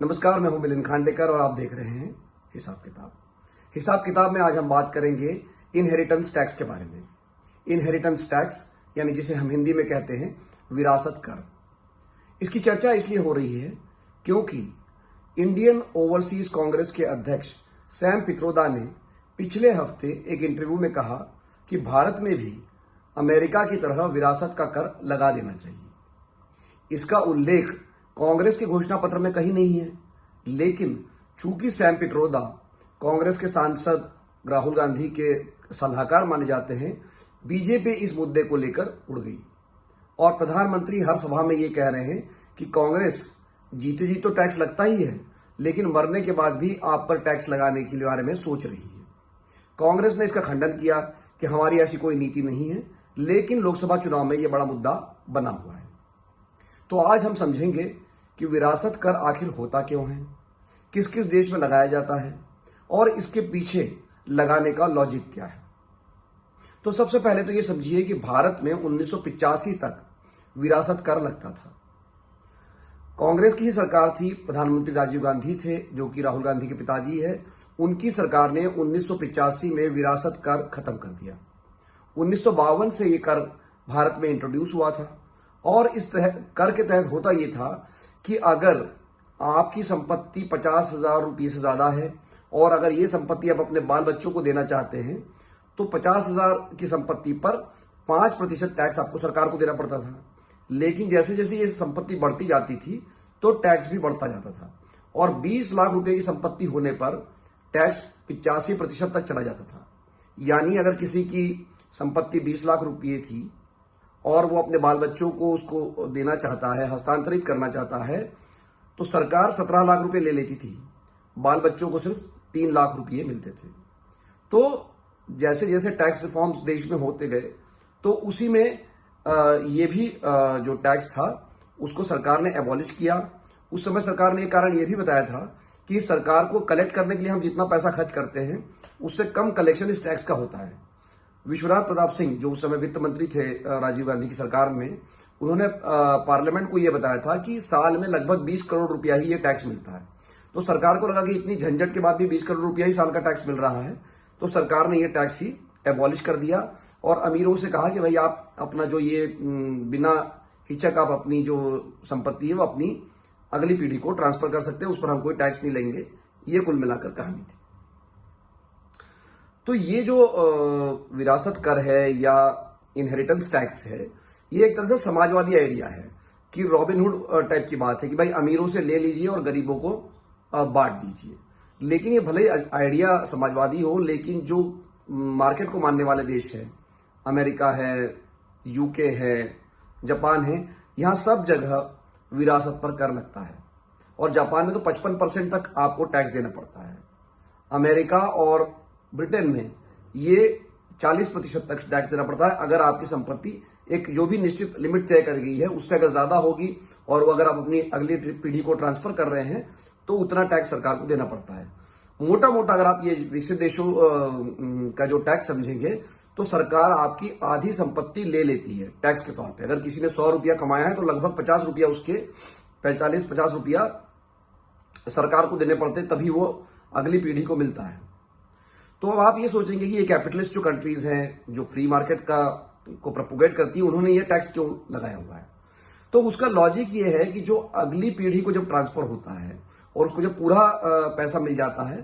नमस्कार, मैं हूं मिलिंद खांडेकर और आप देख रहे हैं हिसाब किताब। हिसाब किताब में आज हम बात करेंगे इनहेरिटेंस टैक्स के बारे में। इनहेरिटेंस टैक्स यानी जिसे हम हिंदी में कहते हैं विरासत कर। इसकी चर्चा इसलिए हो रही है क्योंकि इंडियन ओवरसीज कांग्रेस के अध्यक्ष सैम पित्रोदा ने पिछले हफ्ते एक इंटरव्यू में कहा कि भारत में भी अमेरिका की तरह विरासत का कर लगा देना चाहिए। इसका उल्लेख कांग्रेस के घोषणा पत्र में कहीं नहीं है, लेकिन चूंकि सैम पित्रोदा कांग्रेस के सांसद राहुल गांधी के सलाहकार माने जाते हैं, बीजेपी इस मुद्दे को लेकर उड़ गई और प्रधानमंत्री हर सभा में ये कह रहे हैं कि कांग्रेस जीते जी तो टैक्स लगता ही है, लेकिन मरने के बाद भी आप पर टैक्स लगाने के बारे में सोच रही है। कांग्रेस ने इसका खंडन किया कि हमारी ऐसी कोई नीति नहीं है, लेकिन लोकसभा चुनाव में यह बड़ा मुद्दा बना हुआ है। तो आज हम समझेंगे कि विरासत कर आखिर होता क्यों है, किस किस देश में लगाया जाता है और इसके पीछे लगाने का लॉजिक क्या है। तो सबसे पहले तो ये समझिए कि भारत में 1985 तक विरासत कर लगता था। कांग्रेस की ही सरकार थी, प्रधानमंत्री राजीव गांधी थे जो कि राहुल गांधी के पिताजी है। उनकी सरकार ने 1985 में विरासत कर खत्म कर दिया। 1952 से ये कर भारत में इंट्रोड्यूस हुआ था और इस कर के तहत होता ये था कि अगर आपकी संपत्ति 50,000 रुपये से ज्यादा है और अगर ये संपत्ति आप अपने बाल बच्चों को देना चाहते हैं तो 50,000 की संपत्ति पर 5% टैक्स आपको सरकार को देना पड़ता था। लेकिन जैसे जैसे ये संपत्ति बढ़ती जाती थी तो टैक्स भी बढ़ता जाता था और 20 लाख रुपए की संपत्ति होने पर टैक्स 85% तक चला जाता था। यानी अगर किसी की संपत्ति 20 लाख रुपये थी और वो अपने बाल बच्चों को उसको देना चाहता है, हस्तांतरित करना चाहता है, तो सरकार 17 लाख रुपए ले लेती थी, बाल बच्चों को सिर्फ 3 लाख रुपये मिलते थे। तो जैसे जैसे टैक्स रिफॉर्म्स देश में होते गए तो उसी में ये भी जो टैक्स था उसको सरकार ने एबॉलिश किया। उस समय सरकार ने एक कारण ये भी बताया था कि सरकार को कलेक्ट करने के लिए हम जितना पैसा खर्च करते हैं उससे कम कलेक्शन इस टैक्स का होता है। विश्वनाथ प्रताप सिंह जो उस समय वित्त मंत्री थे राजीव गांधी की सरकार में, उन्होंने पार्लियामेंट को यह बताया था कि साल में लगभग 20 करोड़ रुपया ही ये टैक्स मिलता है। तो सरकार को लगा कि इतनी झंझट के बाद भी 20 करोड़ रुपया ही साल का टैक्स मिल रहा है, तो सरकार ने ये टैक्स ही एबॉलिश कर दिया और अमीरों से कहा कि भाई आप अपना जो ये बिना हिचक आप अपनी जो संपत्ति है वो अपनी अगली पीढ़ी को ट्रांसफर कर सकते हैं, उस पर हम कोई टैक्स नहीं लेंगे। ये कुल मिलाकर कहानी थी। तो ये जो विरासत कर है या इनहेरिटेंस टैक्स है, ये एक तरह से समाजवादी आइडिया है कि रॉबिनहुड टाइप की बात है कि भाई अमीरों से ले लीजिए और गरीबों को बांट दीजिए। लेकिन ये भले आइडिया समाजवादी हो, लेकिन जो मार्केट को मानने वाले देश है, अमेरिका है, यूके है, जापान है, यहां सब जगह विरासत पर कर लगता है और जापान में तो 55% तक आपको टैक्स देना पड़ता है। अमेरिका और ब्रिटेन में ये 40% तक टैक्स देना पड़ता है अगर आपकी संपत्ति एक जो भी निश्चित लिमिट तय कर गई है उससे अगर ज्यादा होगी और वो अगर आप अपनी अगली पीढ़ी को ट्रांसफर कर रहे हैं तो उतना टैक्स सरकार को देना पड़ता है। मोटा मोटा अगर आप ये विकसित देशों का जो टैक्स समझेंगे तो सरकार आपकी आधी संपत्ति ले लेती है टैक्स के तौर पे। अगर किसी ने 100 रुपया कमाया है तो लगभग 50 रुपया उसके 45-50 रुपया सरकार को देने पड़ते, तभी वो अगली पीढ़ी को मिलता है। तो अब आप ये सोचेंगे कि ये कैपिटलिस्ट जो कंट्रीज हैं जो फ्री मार्केट को प्रोपोगेट करती है, उन्होंने ये टैक्स क्यों लगाया हुआ है। तो उसका लॉजिक ये है कि जो अगली पीढ़ी को जब ट्रांसफर होता है और उसको जब पूरा पैसा मिल जाता है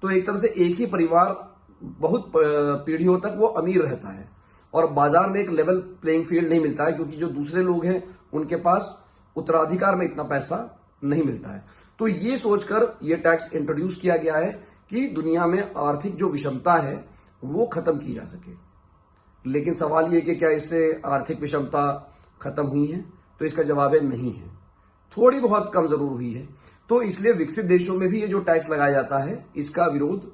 तो एक तरह से एक ही परिवार बहुत पीढ़ियों तक वो अमीर रहता है और बाजार में एक लेवल प्लेइंग फील्ड नहीं मिलता है, क्योंकि जो दूसरे लोग हैं उनके पास उत्तराधिकार में इतना पैसा नहीं मिलता है। तो ये सोचकर ये टैक्स इंट्रोड्यूस किया गया है कि दुनिया में आर्थिक जो विषमता है वो खत्म की जा सके। लेकिन सवाल ये कि क्या इससे आर्थिक विषमता खत्म हुई है, तो इसका जवाब है नहीं है, थोड़ी बहुत कम जरूर हुई है। तो इसलिए विकसित देशों में भी ये जो टैक्स लगाया जाता है इसका विरोध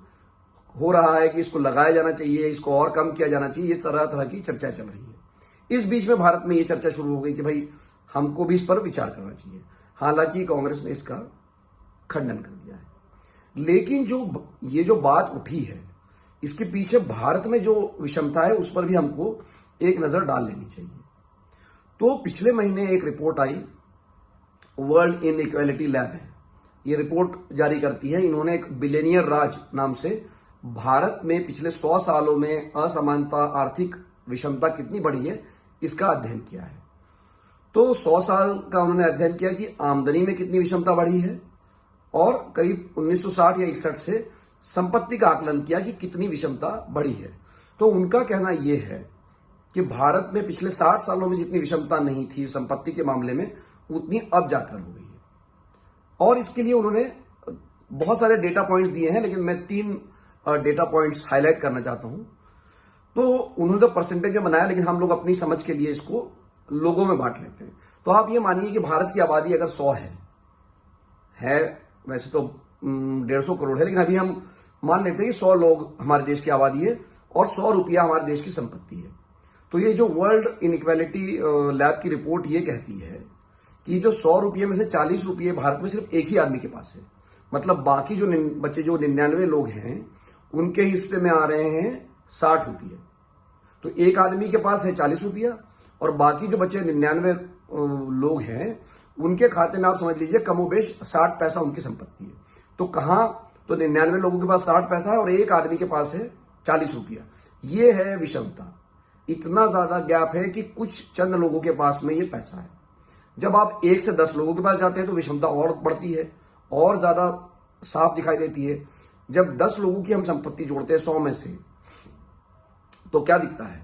हो रहा है कि इसको लगाया जाना चाहिए, इसको और कम किया जाना चाहिए। इस तरह तरह की चर्चा चल रही है। इस बीच में भारत में ये चर्चा शुरू हो गई कि भाई हमको भी इस पर विचार करना चाहिए। हालांकि कांग्रेस ने इसका खंडन कर दिया है। लेकिन ये जो बात उठी है इसके पीछे भारत में जो विषमता है उस पर भी हमको एक नजर डाल लेनी चाहिए। तो पिछले महीने एक रिपोर्ट आई, वर्ल्ड इनइक्वालिटी लैब है, ये रिपोर्ट जारी करती है। इन्होंने एक बिलियनियर राज नाम से भारत में पिछले 100 सालों में असमानता, आर्थिक विषमता कितनी बढ़ी है, इसका अध्ययन किया है। तो 100 साल का उन्होंने अध्ययन किया कि आमदनी में कितनी विषमता बढ़ी है, और करीब 1960 या 61 से संपत्ति का आकलन किया कि कितनी विषमता बढ़ी है। तो उनका कहना यह है कि भारत में पिछले 60 सालों में जितनी विषमता नहीं थी संपत्ति के मामले में, उतनी अब जाकर हो गई है। और इसके लिए उन्होंने बहुत सारे डेटा पॉइंट्स दिए हैं, लेकिन मैं 3 डेटा पॉइंट्स हाईलाइट करना चाहता हूं। तो उन्होंने तो परसेंटेज में बनाया, लेकिन हम लोग अपनी समझ के लिए इसको लोगों में बांट लेते हैं। तो आप ये मानिए कि भारत की आबादी अगर 100 है वैसे तो 150 करोड़ है, लेकिन अभी हम मान लेते हैं कि 100 लोग हमारे देश की आबादी है और 100 रुपया हमारे देश की संपत्ति है। तो ये जो वर्ल्ड इनइक्वालिटी लैब की रिपोर्ट ये कहती है कि जो 100 रुपये में से 40 रुपये भारत में सिर्फ एक ही आदमी के पास है। मतलब बाकी जो बच्चे जो 99 लोग हैं उनके हिस्से में आ रहे हैं 60 रुपये। तो एक आदमी के पास है 40 रुपया, और बाकी जो बच्चे 99 लोग हैं उनके खाते में आप समझ लीजिए कमोबेश 60 पैसा उनकी संपत्ति है। तो कहां, तो 99 लोगों के पास 60 पैसा है और एक आदमी के पास है 40 रुपया। ये है विषमता। इतना ज्यादा गैप है कि कुछ चंद लोगों के पास में ये पैसा है। जब आप 1 से 10 लोगों के पास जाते हैं तो विषमता और बढ़ती है और ज्यादा साफ दिखाई देती है। जब 10 लोगों की हम संपत्ति जोड़ते हैं 100 में से, तो क्या दिखता है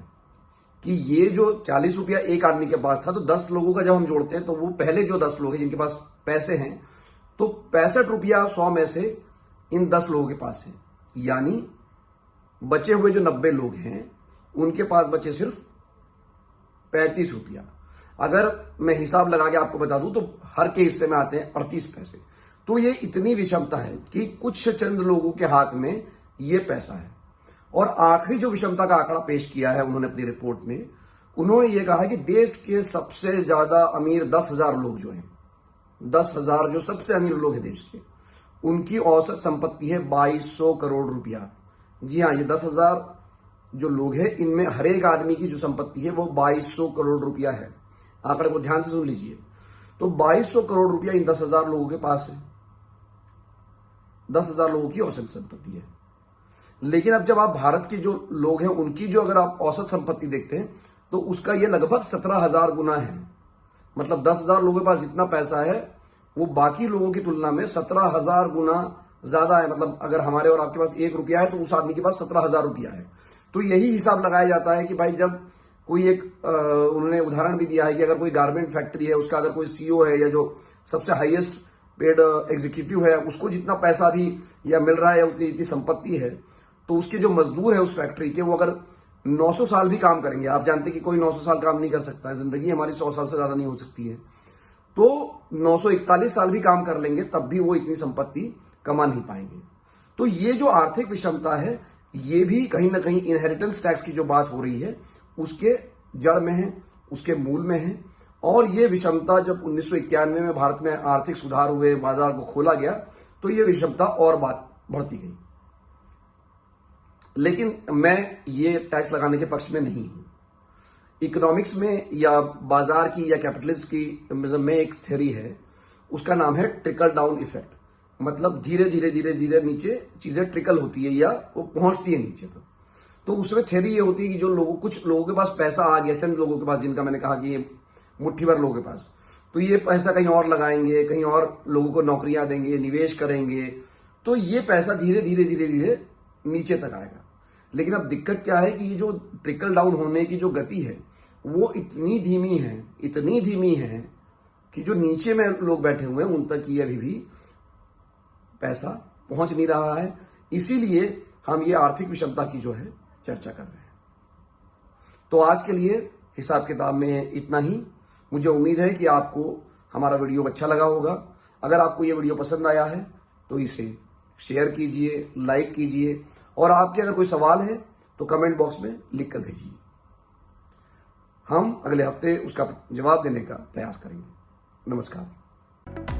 कि ये जो 40 रुपया एक आदमी के पास था, तो 10 लोगों का जब हम जोड़ते हैं तो वो पहले जो 10 लोग हैं जिनके पास पैसे हैं, तो 65 रुपया 100 में से इन 10 लोगों के पास है। यानी बचे हुए जो 90 लोग हैं उनके पास बचे सिर्फ 35 रुपया। अगर मैं हिसाब लगा के आपको बता दूं तो हर के हिस्से में आते हैं 38 पैसे। तो ये इतनी विषमता है कि कुछ चंद लोगों के हाथ में ये पैसा है। और आखिरी जो विषमता का आंकड़ा पेश किया है उन्होंने अपनी रिपोर्ट में, उन्होंने ये कहा कि देश के सबसे ज्यादा अमीर 10,000 लोग जो हैं, 10,000 जो सबसे अमीर लोग हैं देश के, उनकी औसत संपत्ति है 2200 करोड़ रुपया। जी हाँ, ये 10,000 जो लोग हैं इनमें हर एक आदमी की जो संपत्ति है वो 2200 करोड़ रुपया है। आंकड़े को ध्यान से सुन लीजिए। तो 2200 करोड़ रुपया इन 10,000 लोगों के पास है। 10,000 लोगों की औसत संपत्ति है। लेकिन अब जब आप भारत के जो लोग हैं उनकी जो अगर आप औसत संपत्ति देखते हैं तो उसका ये लगभग 17,000 गुना है। मतलब 10,000 लोगों के पास जितना पैसा है वो बाकी लोगों की तुलना में 17,000 गुना ज्यादा है। मतलब अगर हमारे और आपके पास 1 रुपया है तो उस आदमी के पास 17,000 रुपया है। तो यही हिसाब लगाया जाता है कि भाई जब कोई एक उन्होंने उदाहरण भी दिया है कि अगर कोई गारमेंट फैक्ट्री है, उसका अगर कोई सीईओ है या जो सबसे हाईएस्ट पेड एग्जीक्यूटिव है, उसको जितना पैसा भी या मिल रहा है या उतनी इतनी संपत्ति है, तो उसके जो मजदूर है उस फैक्ट्री के, वो अगर 900 साल भी काम करेंगे, आप जानते हैं कि कोई 900 साल काम नहीं कर सकता है, जिंदगी हमारी 100 साल से ज्यादा नहीं हो सकती है, तो 941 साल भी काम कर लेंगे तब भी वो इतनी संपत्ति कमा नहीं पाएंगे। तो ये जो आर्थिक विषमता है ये भी कहीं ना कहीं इनहेरिटेंस टैक्स की जो बात हो रही है उसके जड़ में है, उसके मूल में है। और ये विषमता जब 1991 में भारत में आर्थिक सुधार हुए, बाजार को खोला गया, तो ये विषमता और बात बढ़ती गई। लेकिन मैं ये टैक्स लगाने के पक्ष में नहीं हूं। इकोनॉमिक्स में या बाजार की या कैपिटलिज्म की में एक थ्योरी है, उसका नाम है ट्रिकल डाउन इफेक्ट। मतलब धीरे धीरे धीरे धीरे नीचे चीजें ट्रिकल होती है या वो पहुंचती है नीचे तक। तो उसमें थ्योरी ये होती है कि जो कुछ लोगों के पास पैसा आ गया, चंद लोगों के पास, जिनका मैंने कहा कि ये मुट्ठी भर लोगों के पास, तो ये पैसा कहीं और लगाएंगे, कहीं और लोगों को नौकरियां देंगे, निवेश करेंगे, तो ये पैसा धीरे धीरे धीरे धीरे नीचे तक आएगा। लेकिन अब दिक्कत क्या है कि ये जो ट्रिकल डाउन होने की जो गति है वो इतनी धीमी है कि जो नीचे में लोग बैठे हुए हैं उन तक ये अभी भी पैसा पहुंच नहीं रहा है। इसीलिए हम ये आर्थिक विषमता की जो है चर्चा कर रहे हैं। तो आज के लिए हिसाब किताब में इतना ही। मुझे उम्मीद है कि आपको हमारा वीडियो अच्छा लगा होगा। अगर आपको ये वीडियो पसंद आया है तो इसे शेयर कीजिए, लाइक कीजिए, और आपके अगर कोई सवाल है तो कमेंट बॉक्स में लिख कर भेजिए। हम अगले हफ्ते उसका जवाब देने का प्रयास करेंगे। नमस्कार।